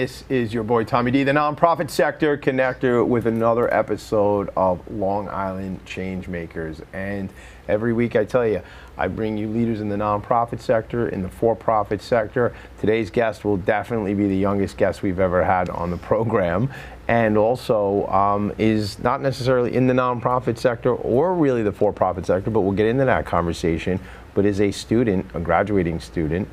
This is your boy Tommy D, the nonprofit sector connector, with another episode of Long Island Changemakers. And every week I tell you, I bring you leaders in the nonprofit sector, in the for-profit sector. Today's guest will definitely be the youngest guest we've ever had on the program, and also is not necessarily in the nonprofit sector or really the for-profit sector, but we'll get into that conversation, but is a student, a graduating student.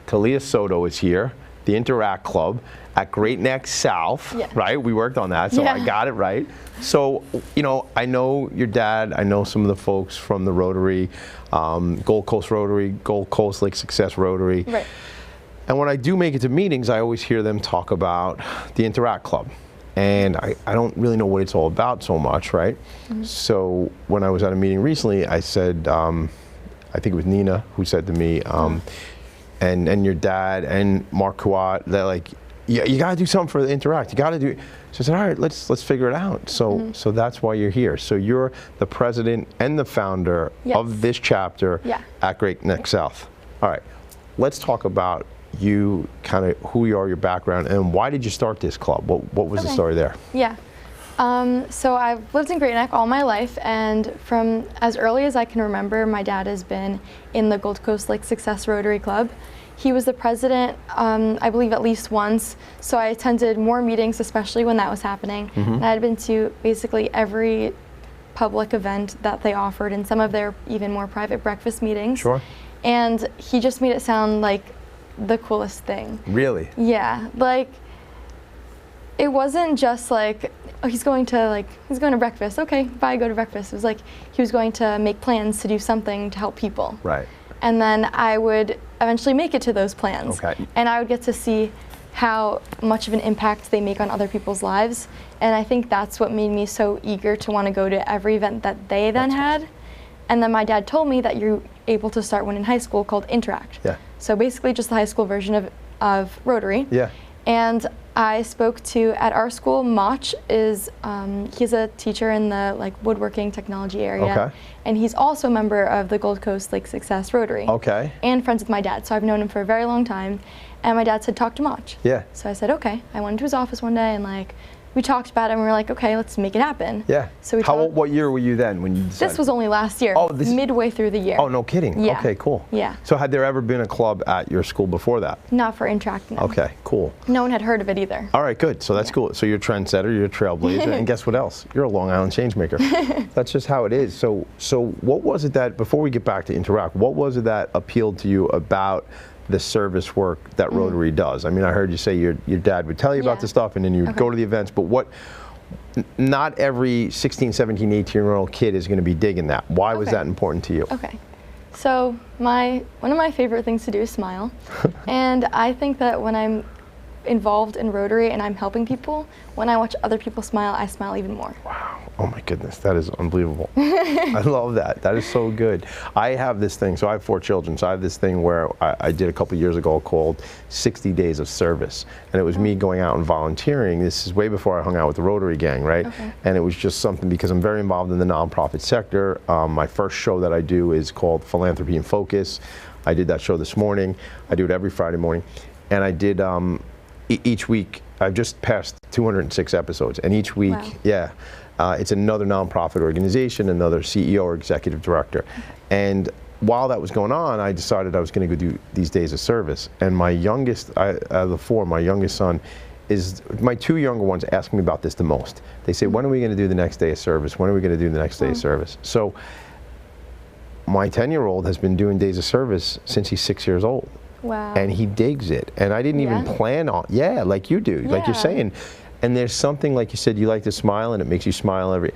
Talia Soto is here, the Interact Club at Great Neck South, right? We worked on that, so I got it right. So, you know, I know your dad, I know some of the folks from the Rotary, Gold Coast Rotary, Gold Coast Lake Success Rotary. Right. And when I do make it to meetings, I always hear them talk about the Interact Club. And I don't really know what it's all about so much, right? Mm-hmm. So when I was at a meeting recently, I said, I think it was Nina who said to me, and your dad and Mark Kuat, they're like, you got to do something for the Interact. You got to do it. So I said, all right, let's figure it out. So so that's why you're here. So you're the president and the founder of this chapter at Great Neck South. All right, let's talk about you, kind of who you are, your background, and why did you start this club? What was the story there? Yeah. So I've lived in Great Neck all my life, and from as early as I can remember, my dad has been in the Gold Coast Lake Success Rotary Club. He was the president, I believe, at least once, so I attended more meetings, especially when that was happening. And I had been to basically every public event that they offered, and some of their even more private breakfast meetings. Sure. And he just made it sound like the coolest thing. Really? Yeah, like, it wasn't just like, oh, he's going to breakfast. Okay, bye, go to breakfast. It was like he was going to make plans to do something to help people. Right. And then I would eventually make it to those plans. Okay. And I would get to see how much of an impact they make on other people's lives. And I think that's what made me so eager to want to go to every event that they then had. And then my dad told me that you're able to start one in high school called Interact. Yeah. So basically just the high school version of Rotary. Yeah. And I spoke to, at our school, Mach is, he's a teacher in the woodworking technology area. Okay. And he's also a member of the Gold Coast Lake Success Rotary. Okay. And friends with my dad, so I've known him for a very long time. And my dad said, talk to Mach. Yeah. So I said, okay. I went into his office one day and we talked about it and we were like, okay, let's make it happen. Yeah. So what year were you then when you decided? This was only last year, midway through the year. Oh, no kidding. Yeah. Okay, cool. Yeah. So had there ever been a club at your school before that? Not for Interact, no. Okay, cool. No one had heard of it either. All right, good. So that's cool. So you're a trendsetter, you're a trailblazer, and guess what else? You're a Long Island Changemaker. That's just how it is. So what was it that, before we get back to Interact, what was it that appealed to you about the service work that Rotary does? I mean, I heard you say your dad would tell you about the stuff and then you'd go to the events, but not every 16, 17, 18-year-old kid is going to be digging that. Why was that important to you? Okay. So one of my favorite things to do is smile. And I think that when I'm involved in Rotary and I'm helping people, when I watch other people smile, I smile even more. Wow. Oh my goodness, that is unbelievable. I love that. That is so good. I have this thing, so I have 4 children, so I have this thing where I did a couple years ago called 60 Days of Service. And it was me going out and volunteering. This is way before I hung out with the Rotary gang, right? Okay. And it was just something, because I'm very involved in the nonprofit sector. My first show that I do is called Philanthropy in Focus. I did that show this morning. I do it every Friday morning. And I did, each week, I've just passed 206 episodes, and each week, it's another nonprofit organization, another CEO or executive director. And while that was going on, I decided I was going to go do these days of service. And my youngest, out of the 4, my youngest son is, my 2 younger ones ask me about this the most. They say, when are we going to do the next day of service? When are we going to do the next day of service? So my 10-year-old has been doing days of service since he's 6 years old. Wow. And he digs it. And I didn't even plan on, like you do, like you're saying. And there's something, like you said, you like to smile and it makes you smile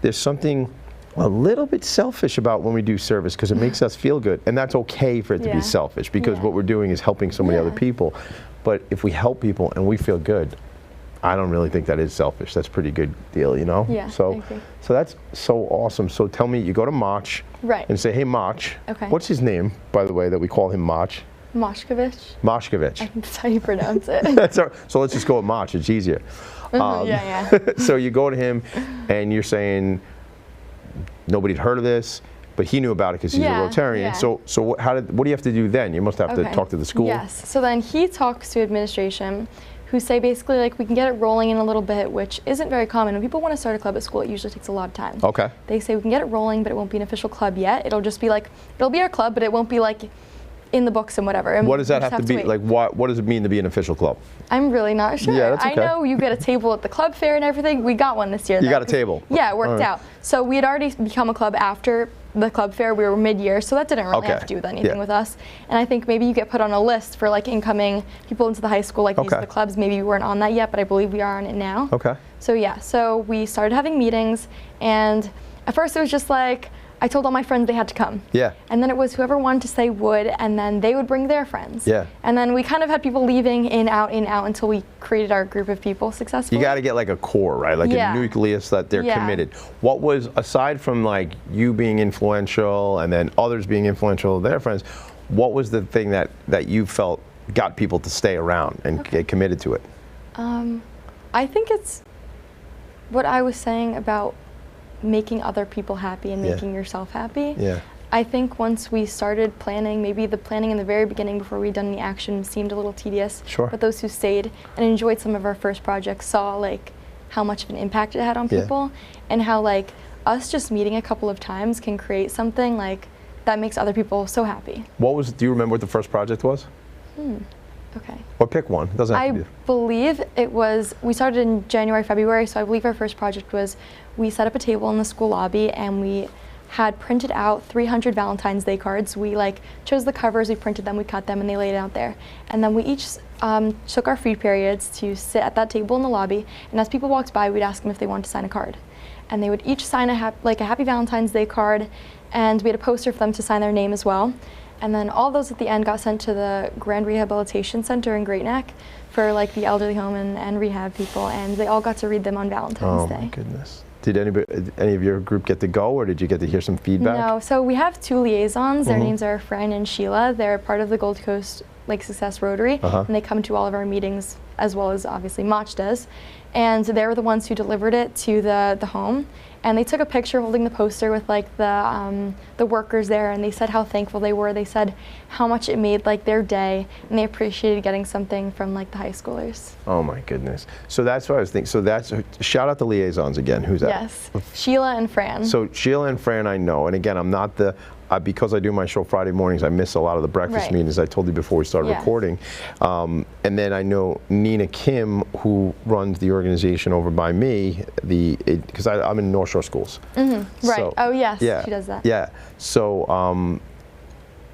there's something a little bit selfish about when we do service, because it makes us feel good. And that's okay for it to be selfish, because what we're doing is helping so many other people. But if we help people and we feel good, I don't really think that is selfish. That's a pretty good deal, you know? Yeah, so that's so awesome. So tell me, you go to Mach and say, hey, Mach. Okay. What's his name, by the way, that we call him Mach? Moshkovich. Moshkovich. I think that's how you pronounce it. So let's just go with Mach, it's easier. So you go to him and you're saying nobody'd heard of this, but he knew about it because he's a Rotarian. So what do you have to do then? You must have to talk to the school. Yes, so then he talks to administration, who say basically like we can get it rolling in a little bit, which isn't very common. When people want to start a club at school, it usually takes a lot of time. Okay. They say we can get it rolling, but it won't be an official club yet. It'll just be like, it'll be our club, but it won't be like in the books and whatever. And what does that have to be? Like, what does it mean to be an official club? I'm really not sure. Yeah, that's okay. I know you get a table at the club fair and everything. We got one this year. You got a table? Yeah, it worked out. So we had already become a club after the club fair. We were mid-year, so that didn't really have to do with anything with us. And I think maybe you get put on a list for like incoming people into the high school, like these are the clubs. Maybe we weren't on that yet, but I believe we are on it now. Okay. So yeah, so we started having meetings, and at first it was just like, I told all my friends they had to come. Yeah. And then it was whoever wanted to say would, and then they would bring their friends. Yeah. And then we kind of had people leaving in, out, until we created our group of people successfully. You got to get like a core, right? Like a nucleus that they're committed. What was, aside from like you being influential and then others being influential, their friends, what was the thing that you felt got people to stay around and get committed to it? I think it's what I was saying about making other people happy and making yourself happy. Yeah. I think once we started planning, maybe the planning in the very beginning before we'd done any action seemed a little tedious. Sure. But those who stayed and enjoyed some of our first projects saw like how much of an impact it had on people and how like us just meeting a couple of times can create something like that makes other people so happy. Do you remember what the first project was? Okay. Or pick one. It doesn't have to be. I believe it was, we started in January, February, so I believe our first project was we set up a table in the school lobby and we had printed out 300 Valentine's Day cards. We like chose the covers, we printed them, we cut them, and they laid it out there. And then we each took our free periods to sit at that table in the lobby, and as people walked by, we'd ask them if they wanted to sign a card. And they would each sign a Happy Valentine's Day card, and we had a poster for them to sign their name as well. And then all those at the end got sent to the Grand Rehabilitation Center in Great Neck for like the elderly home and rehab people, and they all got to read them on Valentine's Day. Oh my goodness. Did any of your group get to go, or did you get to hear some feedback? No, so we have 2 liaisons. Their names are Fran and Sheila. They're part of the Gold Coast Lake Success Rotary, and they come to all of our meetings, as well as obviously Mach does. And they were the ones who delivered it to the home. And they took a picture holding the poster with like the workers there, and they said how thankful they were. They said how much it made like their day, and they appreciated getting something from like the high schoolers. Oh my goodness. So that's what I was thinking. So that's, shout out the liaisons again. Who's that? Yes, Sheila and Fran. So Sheila and Fran I know, and again, I'm not the, because I do my show Friday mornings, I miss a lot of the breakfast meetings, I told you before we started recording. And then I know Nina Kim, who runs the organization over by me, because I'm in North Shore Schools. Right, So, oh yes, she does that. Yeah, so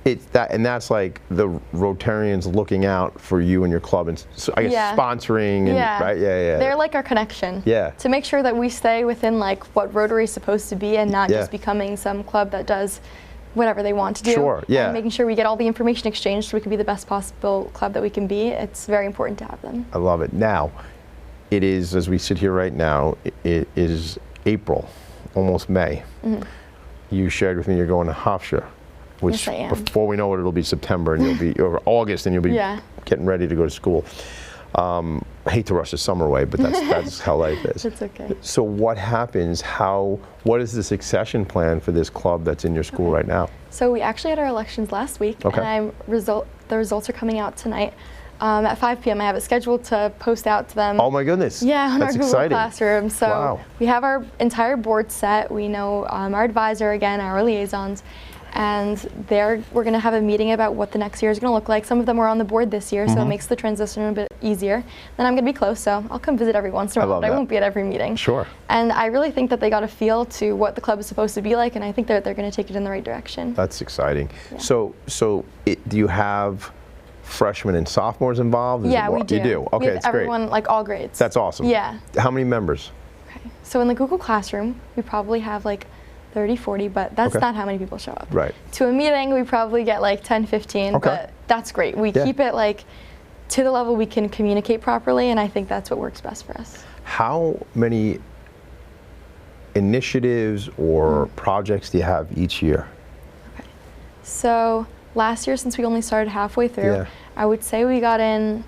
it's that, and that's like the Rotarians looking out for you and your club, and so I guess sponsoring, and, right? Yeah. They're like our connection. Yeah. To make sure that we stay within like what Rotary is supposed to be, and not just becoming some club that does whatever they want to do. Sure, yeah. And making sure we get all the information exchanged so we can be the best possible club that we can be. It's very important to have them. I love it. Now, it is, as we sit here right now, it is April, almost May. You shared with me you're going to Hofstra, which yes, I am. Before we know it, it'll be September, and you'll be, or August, and you'll be getting ready to go to school. I hate to rush the summer away, but that's how life is. It's okay. So what happens, what is the succession plan for this club that's in your school right now? So we actually had our elections last week, and the results are coming out tonight. At 5 p.m. I have it scheduled to post out to them. Oh my goodness. Yeah, on that's our Google exciting. Classroom. So we have our entire board set. We know our advisor again, our liaisons, and we're going to have a meeting about what the next year is going to look like. Some of them were on the board this year, so it makes the transition a bit easier. Then I'm going to be close, so I'll come visit every once in a while, but I won't be at every meeting. Sure. And I really think that they got a feel to what the club is supposed to be like, and I think that they're going to take it in the right direction. That's exciting. Yeah. So do you have freshmen and sophomores involved? Yeah, we do. You do? Okay, it's great. Everyone, like all grades. That's awesome. Yeah. How many members? Okay. So in the Google Classroom, we probably have like 30, 40, but that's not how many people show up. Right. To a meeting, we probably get like 10, 15, but that's great. We keep it like to the level we can communicate properly, and I think that's what works best for us. How many initiatives or projects do you have each year? Okay. So last year, since we only started halfway through, I would say we got in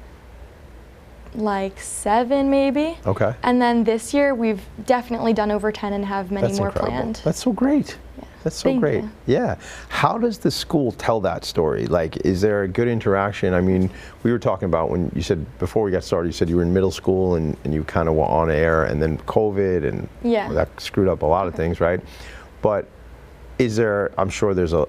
like 7 maybe. Okay. And then this year we've definitely done over 10 and have many more planned. That's so great. Yeah. That's so Thank great. you. Yeah. How does the school tell that story? Like, is there a good interaction? I mean, we were talking about when you said, before we got started, you said you were in middle school and you kind of were on air, and then COVID, and Yeah. that screwed up a lot of things, right? But is there, I'm sure there's a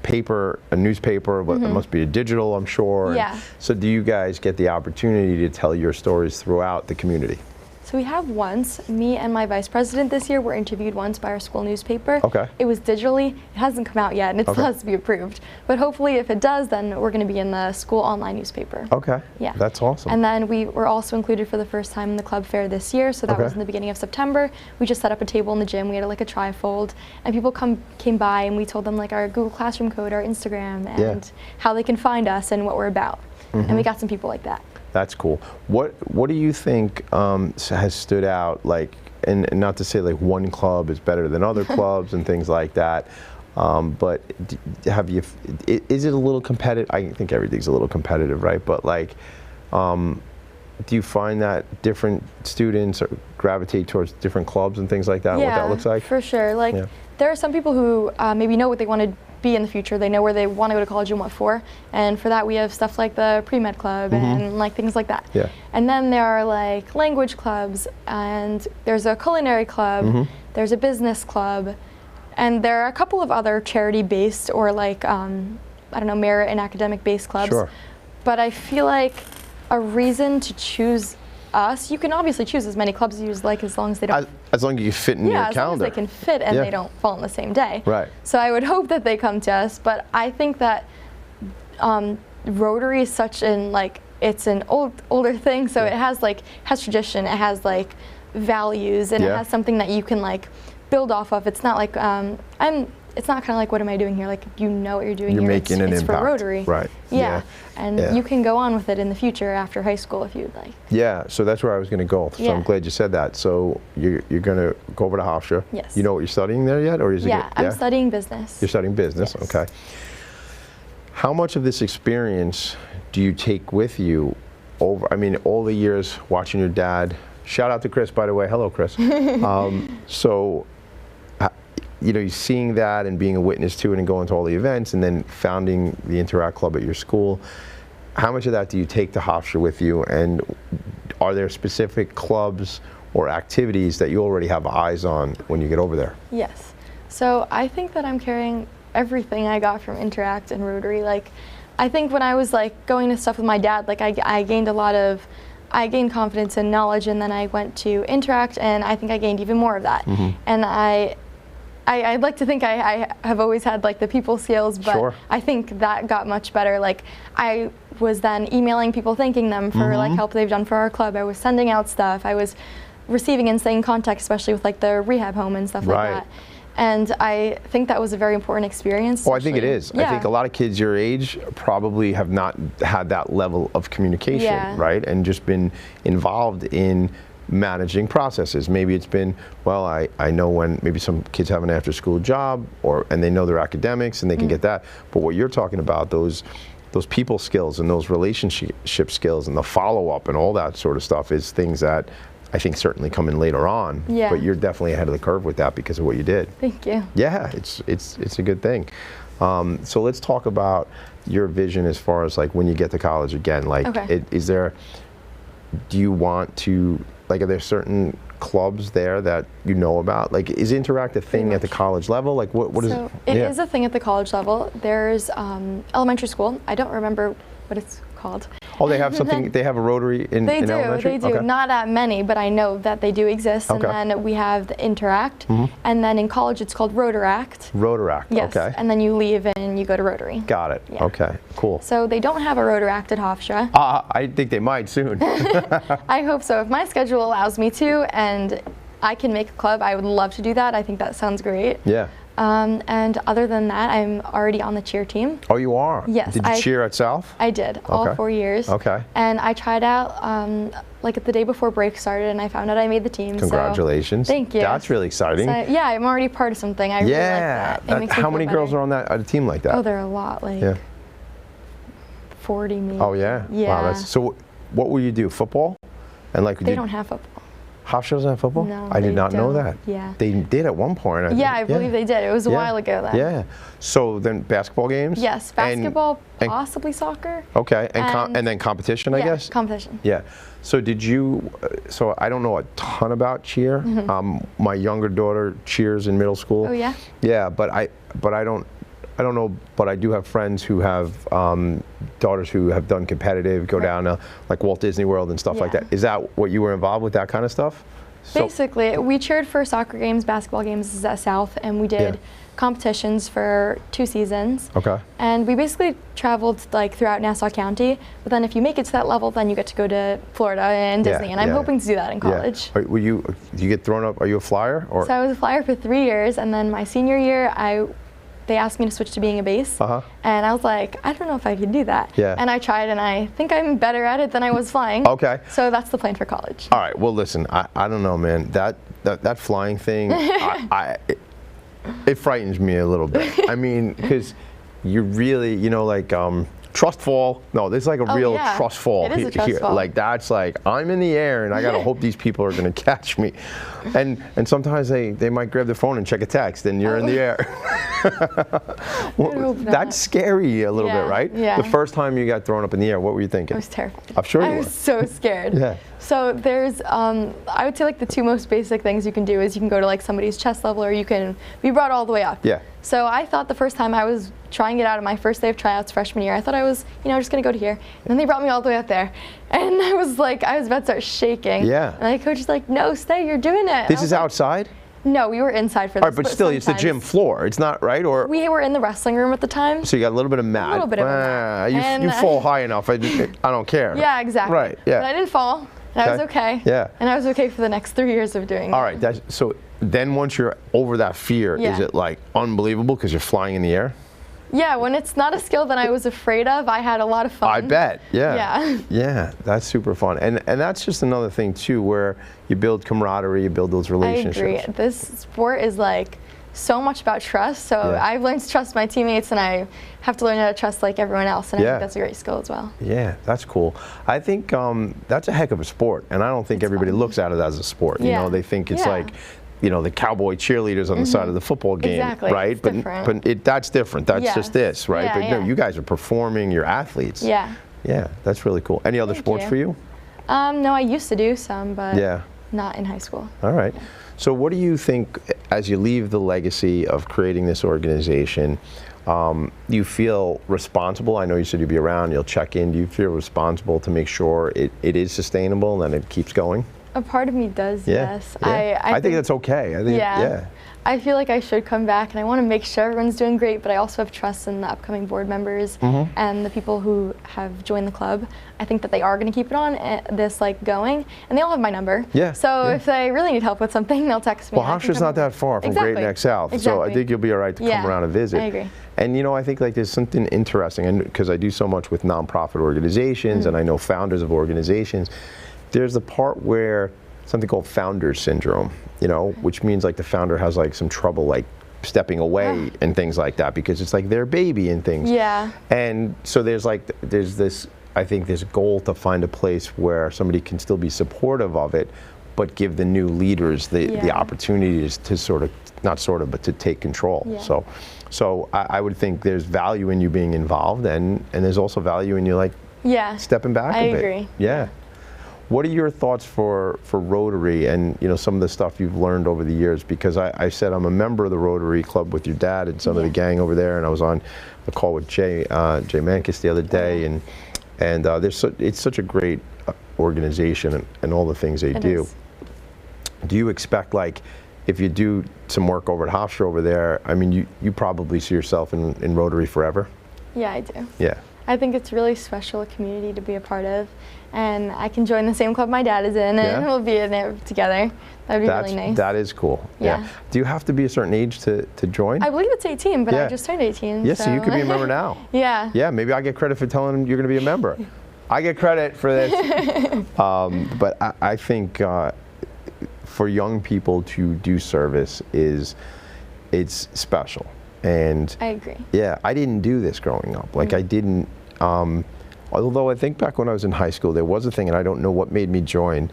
paper, a newspaper, but it must be a digital, I'm sure. Yeah. So do you guys get the opportunity to tell your stories throughout the community? So we have once, me and my vice president this year were interviewed once by our school newspaper. Okay. It was digitally. It hasn't come out yet, and it still has to be approved. But hopefully if it does, then we're going to be in the school online newspaper. Okay. Yeah. That's awesome. And then we were also included for the first time in the club fair this year, so that was in the beginning of September. We just set up a table in the gym. We had like a trifold, and people came by, and we told them like our Google Classroom code, our Instagram, and how they can find us and what we're about. And we got some people like that. That's cool. What do you think has stood out, like, and not to say like one club is better than other clubs and things like that, but is it a little competitive? I think everything's a little competitive, right? But like, do you find that different students gravitate towards different clubs and things like that? Yeah, what that looks like? for sure. Like, there are some people who maybe know what they want to be in the future. They know where they want to go to college and what for. And for that, we have stuff like the pre-med club and like things like that. Yeah. And then there are like language clubs, and there's a culinary club, there's a business club, and there are a couple of other charity-based or like, I don't know, merit and academic-based clubs. Sure. But I feel like a reason to choose us, you can obviously choose as many clubs as you like, as long as they don't. As long as you fit in your as calendar. long as they can fit and they don't fall on the same day. Right. So I would hope that they come to us, but I think that Rotary is such an it's an older thing, so it has tradition, it has like values, and it has something that you can like build off of. It's not like it's not kind of like, what am I doing here? Like, you know what you're doing you're here. Making an it's impact. for Rotary. Right. Yeah. And you can go on with it in the future after high school if you'd like. Yeah, so that's where I was going to go. So I'm glad you said that. So you're going to go over to Hofstra. Yes. You know what you're studying there yet, or is it? I'm studying business. You're studying business. Yes. Okay. How much of this experience do you take with you over? I mean, all the years watching your dad. Shout out to Chris, by the way. Hello, Chris. So, you know, seeing that and being a witness to it and going to all the events and then founding the Interact Club at your school, how much of that do you take to Hofstra with you? And are there specific clubs or activities that you already have eyes on when you get over there? Yes. So I think that I'm carrying everything I got from Interact and Rotary. Like, I think when I was like going to stuff with my dad, like I gained confidence and knowledge, and then I went to Interact, and I think I gained even more of that. And I'd like to think I have always had like the people skills, but I think that got much better. Like, I was then emailing people, thanking them for like help they've done for our club. I was sending out stuff. I was receiving and staying in contact, especially with like the rehab home and stuff like that. And I think that was a very important experience. Oh, I think it is. Yeah. I think a lot of kids your age probably have not had that level of communication, right? And just been involved in managing processes. Maybe it's been, well, I know when maybe some kids have an after school job and they know their academics and they can get that. But what you're talking about, those people skills and those relationship skills and the follow up and all that sort of stuff is things that I think certainly come in later on. Yeah. But you're definitely ahead of the curve with that because of what you did. Thank you. Yeah, it's a good thing. So let's talk about your vision as far as like when you get to college again. Like, do you want to, like, are there certain clubs there that you know about? Like, is Interact a thing at the college level? Like, what is it? It is a thing at the college level. There's elementary school. I don't remember what it's called. Oh, they have something, they have a Rotary in elementary? They do. Okay. Not at many, but I know that they do exist. Okay. And then we have the Interact. And then in college it's called Rotaract. Rotaract, yes. Okay. And then you leave and you go to Rotary. Got it. Yeah. Okay, cool. So they don't have a Rotaract at Hofstra. I think they might soon. I hope so. If my schedule allows me to and I can make a club, I would love to do that. I think that sounds great. Yeah. And other than that, I'm already on the cheer team. Oh, you are? Yes. Did you cheer at South? I did, all 4 years. Okay. And I tried out like the day before break started, and I found out I made the team. Congratulations. So, thank you. That's really exciting. So, yeah, I'm already part of something. I really like that. It makes me how feel many better. girls are on a team like that? Oh, there are a lot, like 40 maybe. Oh, yeah? Yeah. Wow, so what will you do, football? And like, they don't have football. Hofstra doesn't have football? No, I did not know don't. that. Yeah. They did at one point, I think. Yeah, I believe they did. It was a Yeah. while ago then. Yeah. So then basketball games? Yes, basketball, and- possibly soccer. Okay, and then competition, I guess? Competition. Yeah. So did you, so I don't know a ton about cheer. My younger daughter cheers in middle school. Oh yeah? Yeah, but I don't know, but I do have friends who have daughters who have done competitive, go down to like Walt Disney World and stuff like Yeah. that. Is that what you were involved with, that kind of stuff? So, Basically, we cheered for soccer games, basketball games at South, and we did competitions for 2 seasons. okay. And we basically traveled like throughout Nassau County, but then if you make it to that level, then you get to go to Florida and Yeah, Disney, and I'm yeah. hoping to do that in college. Yeah. Do you get thrown up, are you a flyer? Or? So I was a flyer for 3 years, and then my senior year, they asked me to switch to being a base, and I was like, I don't know if I can do that. Yeah. And I tried, and I think I'm better at it than I was flying. Okay. So that's the plan for college. All right, well listen, I don't know, man. That flying thing, it frightens me a little bit. I mean, because you really, like trust fall. No, this is like a real yeah. trust fall. It is a trust fall. Like that's like I'm in the air and I gotta hope these people are gonna catch me. And sometimes they might grab their phone and check a text and you're in the air. Well, that's scary a little bit, right? Yeah. The first time you got thrown up in the air, what were you thinking? I was terrified. I'm sure you I were. was so scared. Yeah. So there's, I would say like the 2 most basic things you can do is you can go to like somebody's chest level, or you can be brought all the way up. Yeah. So I thought the first time I was trying it out on my first day of tryouts freshman year, I thought I was, just gonna go to here. And then they brought me all the way up there. And I was about to start shaking. Yeah. And the coach is like, no, stay, you're doing it. This is outside? No, we were inside for this. All right, but still, it's the gym floor. It's not, right? Or we were in the wrestling room at the time. so you got a little bit of mat. A little bit of a mat. You fall high enough. I don't care. Yeah, exactly. Right. Yeah. But I didn't fall, and I was okay. Yeah. And I was okay for the next 3 years of doing All it. right. So then once you're over that fear, is it like unbelievable because you're flying in the air? Yeah, when it's not a skill that I was afraid of, I had a lot of fun. I bet. Yeah. Yeah. Yeah. That's super fun. And that's just another thing too, where you build camaraderie, you build those relationships. I agree. This sport is like so much about trust. So I've learned to trust my teammates, and I have to learn how to trust like everyone else. And I think that's a great skill as well. Yeah, that's cool. I think that's a heck of a sport, and I don't think everybody looks at it as a sport. You know, they think it's like, the cowboy cheerleaders on the side of the football game, right? It's different. But that's different. That's just this, right? Yeah, but no, you guys are performing. You're athletes. Yeah. Yeah, that's really cool. Any other sports for you? No, I used to do some, but not in high school. All right. So what do you think, as you leave the legacy of creating this organization, you feel responsible? I know you said you'll be around, you'll check in. Do you feel responsible to make sure it is sustainable and it keeps going? A part of me does, yes. Yeah. I think that's okay. I think, I feel like I should come back, and I want to make sure everyone's doing great, but I also have trust in the upcoming board members and the people who have joined the club. I think that they are going to keep it on this going, and they all have my number. Yeah. So if they really need help with something, they'll text me. Well, Hofstra's not that far from Great Neck South, so I think you'll be all right to come around and visit. I agree. And I think like there's something interesting, and because I do so much with nonprofit organizations, and I know founders of organizations, there's the part where something called founder syndrome, which means like the founder has like some trouble like stepping away and things like that because it's like their baby and things. Yeah. And so there's this, I think this goal to find a place where somebody can still be supportive of it, but give the new leaders the opportunities to but to take control. Yeah. So I would think there's value in you being involved, and there's also value in you stepping back a bit. I agree. Yeah. What are your thoughts for Rotary and some of the stuff you've learned over the years? Because I said I'm a member of the Rotary Club with your dad and some of the gang over there, and I was on a call with Changemakers the other day, and it's such a great organization and all the things they do. Do you expect if you do some work over at Hofstra over there, I mean you probably see yourself in Rotary forever? Yeah, I do. Yeah. I think it's really special, a community to be a part of, and I can join the same club my dad is in, and we'll be in it together. That'd be really nice. That is cool. Yeah. Do you have to be a certain age to join? I believe it's 18, but I just turned 18. Yeah, so you could be a member now. Yeah. Yeah, maybe I get credit for telling them you're going to be a member. I get credit for this. But I think for young people to do service it's special. And I agree. Yeah, I didn't do this growing up. I didn't. Although I think back when I was in high school, there was a thing, and I don't know what made me join.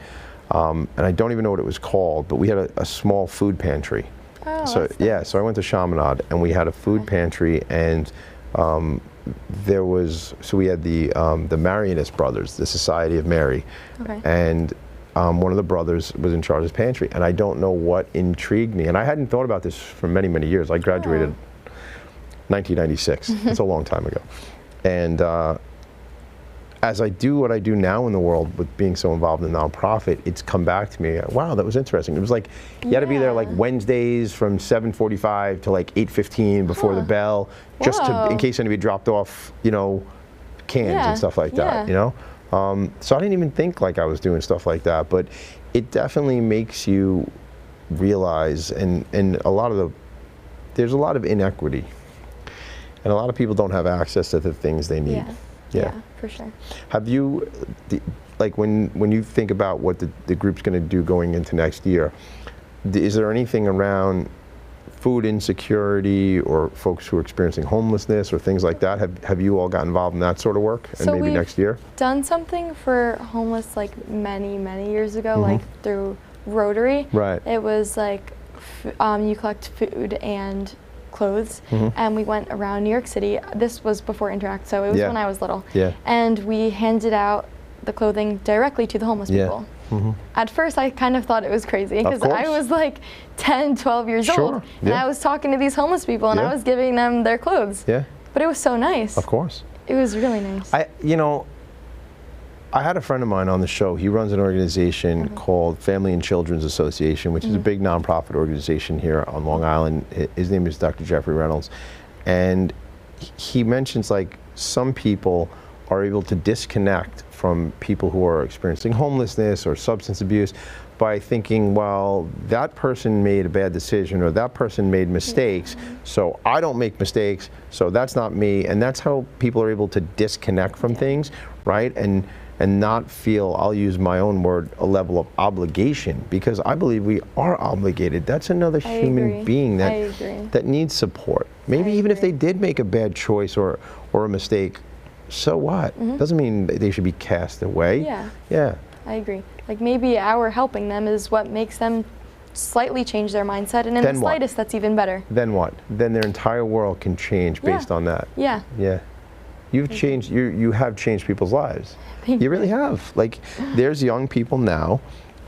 and I don't even know what it was called, but we had a small food pantry. Oh, So yeah, so I went to Chaminade, and we had a food pantry, and we had the Marianist Brothers, the Society of Mary, and one of the brothers was in charge of the pantry, and I don't know what intrigued me, and I hadn't thought about this for many, many years. I graduated 1996. It's a long time ago, and as I do what I do now in the world with being so involved in nonprofit, it's come back to me. Wow, that was interesting. It was like you had to be there like Wednesdays from 7:45 to like 8:15 before the bell, just to, in case anybody dropped off, you know, cans and stuff like that. You know, so I didn't even think like I was doing stuff like that, but it definitely makes you realize, and there's a lot of inequity, and a lot of people don't have access to the things they need. Yeah, for sure. Have you, like when you think about what the group's going to do going into next year, is there anything around food insecurity or folks who are experiencing homelessness or things like that? Have you all got involved in that sort of work, and maybe next year? Done something for homeless like many years ago, like through Rotary. Right. It was like you collect food and clothes, and we went around New York City. This was before Interact, so it was when I was little. And we handed out the clothing directly to the homeless people. At first I kind of thought it was crazy because I was like 10, 12 years old, and I was talking to these homeless people, and I was giving them their clothes. But it was so nice. Of course. It was really nice. You know, I had a friend of mine on the show. He runs an organization called Family and Children's Association, which is a big nonprofit organization here on Long Island. His name is Dr. Jeffrey Reynolds. And he mentions like some people are able to disconnect from people who are experiencing homelessness or substance abuse by thinking, well, that person made a bad decision or that person made mistakes, so I don't make mistakes, so that's not me. And that's how people are able to disconnect from things, right? And not feel, I'll use my own word, a level of obligation, because I believe we are obligated. That's another human being that needs support. Maybe even if they did make a bad choice or a mistake, so what? Doesn't mean they should be cast away. Yeah. I agree. Like maybe our helping them is what makes them slightly change their mindset, and in the slightest, that's even better. Then what? Then their entire world can change based on that. Yeah. You've changed, you have changed people's lives. You really have. Like, there's young people now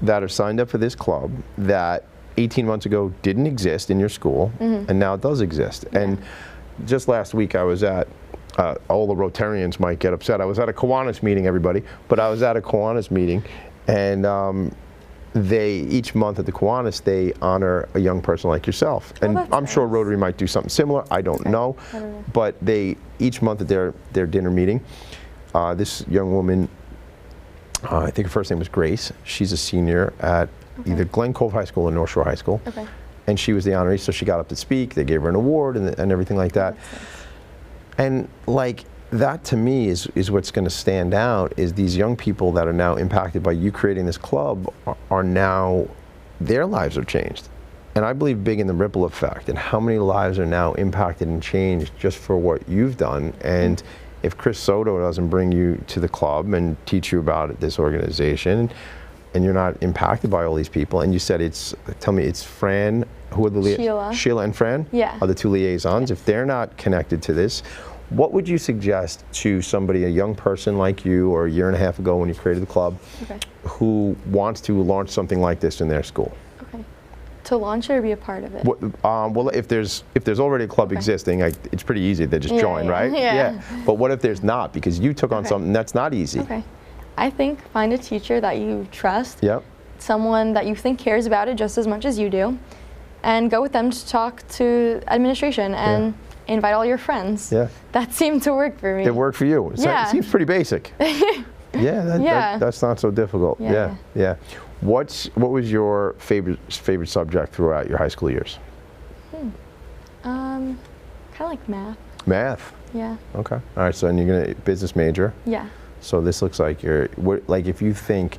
that are signed up for this club that 18 months ago didn't exist in your school, and now it does exist. And just last week I was at, all the Rotarians might get upset, I was at a Kiwanis meeting, everybody, but I was at a Kiwanis meeting, and each month at the Kiwanis, they honor a young person like yourself. And I'm sure Rotary might do something similar, I don't know. But each month at their dinner meeting, this young woman, I think her first name was Grace, she's a senior at either Glen Cove High School or North Shore High School. And she was the honoree, so she got up to speak, they gave her an award and everything like that. And like, that to me is what's going to stand out, is these young people that are now impacted by you creating this club are now, their lives are changed. And I believe big in the ripple effect and how many lives are now impacted and changed just for what you've done. And if Chris Soto doesn't bring you to the club and teach you about this organization, and you're not impacted by all these people, and you said tell me it's Fran, who are the Sheila and Fran are the two liaisons. If they're not connected to this, what would you suggest to somebody, a young person like you, or a year and a half ago when you created the club, who wants to launch something like this in their school? To launch it or be a part of it? Well, if there's already a club existing, it's pretty easy to just join, right? But what if there's not? Because you took on something that's not easy. I think find a teacher that you trust, someone that you think cares about it just as much as you do, and go with them to talk to administration and invite all your friends. That seemed to work for me. It worked for you. It seems pretty basic. That's not so difficult. What was your favorite subject throughout your high school years? Kind of like math. Math? Yeah. Okay. All right, so then you're going to business major? Yeah. So this looks like like if you think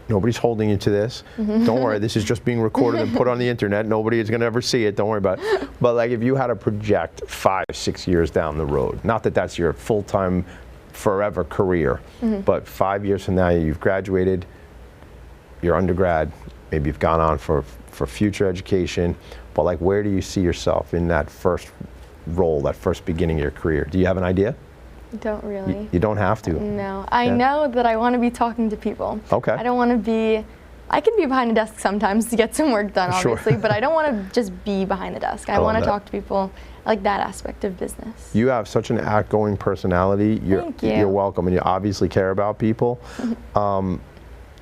nobody's holding you to this, don't worry, this is just being recorded and put on the internet, nobody is going to ever see it, don't worry about it. But like if you had to project 5-6 years down the road, not that that's your full-time forever career, but 5 years from now you've graduated, your undergrad, maybe you've gone on for future education, but like where do you see yourself in that first role, that first beginning of your career? Do you have an idea? Don't really. You don't have to. No. I know that I want to be talking to people. Okay. I don't want to be, I can be behind a desk sometimes to get some work done, obviously, Sure. but I don't want to just be behind the desk. I want to talk to people. I like that aspect of business. You have such an outgoing personality. Thank you. You're welcome, and you obviously care about people.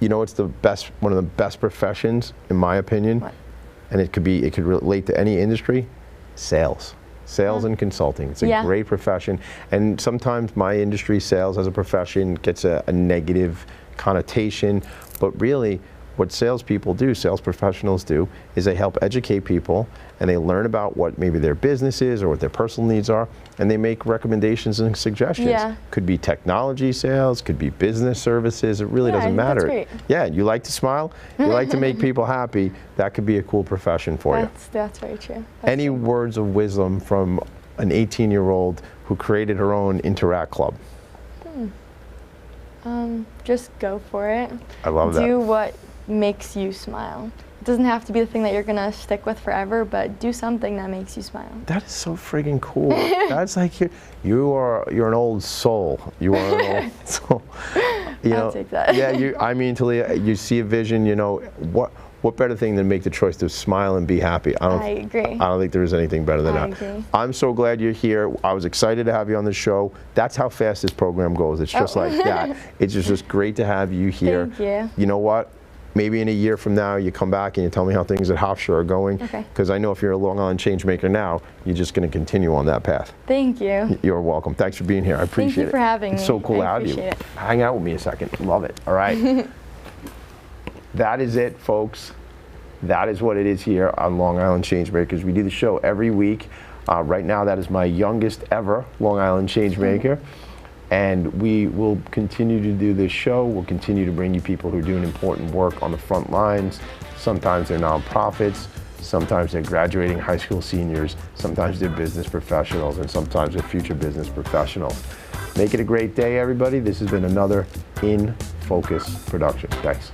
You know, it's one of the best professions, in my opinion, What? and it could relate to any industry, sales. Sales and consulting. It's a great profession. And sometimes my industry, sales as a profession, gets a negative connotation. But really, what salespeople do, sales professionals do, is they help educate people and they learn about what maybe their business is or what their personal needs are, and they make recommendations and suggestions. Yeah. Could be technology sales, could be business services, it really doesn't matter. That's great. Yeah, you like to smile, you like to make people happy, that could be a cool profession for you. That's very true. That's Any true. words of wisdom from an 18-year-old who created her own Interact Club? Just go for it. I love that. Do what makes you smile. It doesn't have to be the thing that you're gonna stick with forever, but do something that makes you smile. That is so friggin' cool. That's like you're an old soul. You are an old soul. I'll take that. Yeah, I mean, Talia, you see a vision. You know what better thing than make the choice to smile and be happy? I agree. I don't think there is anything better than I that. agree. I'm so glad you're here. I was excited to have you on the show. That's how fast this program goes. It's just like that. It's just great to have you here. Thank you. You know what? Maybe in a year from now, you come back and you tell me how things at Hofstra are going. Okay. Because I know if you're a Long Island Changemaker now, you're just going to continue on that path. Thank you. You're welcome. Thanks for being here. I appreciate it. Thank you for having me. It's so cool to I have you. appreciate it. Hang out with me a second. Love it. All right. That is it, folks. That is what it is here on Long Island Changemakers. We do the show every week. Right now, that is my youngest ever Long Island Changemaker. And we will continue to do this show. We'll continue to bring you people who are doing important work on the front lines. Sometimes they're nonprofits. Sometimes they're graduating high school seniors. Sometimes they're business professionals. And sometimes they're future business professionals. Make it a great day, everybody. This has been another In Focus production. Thanks.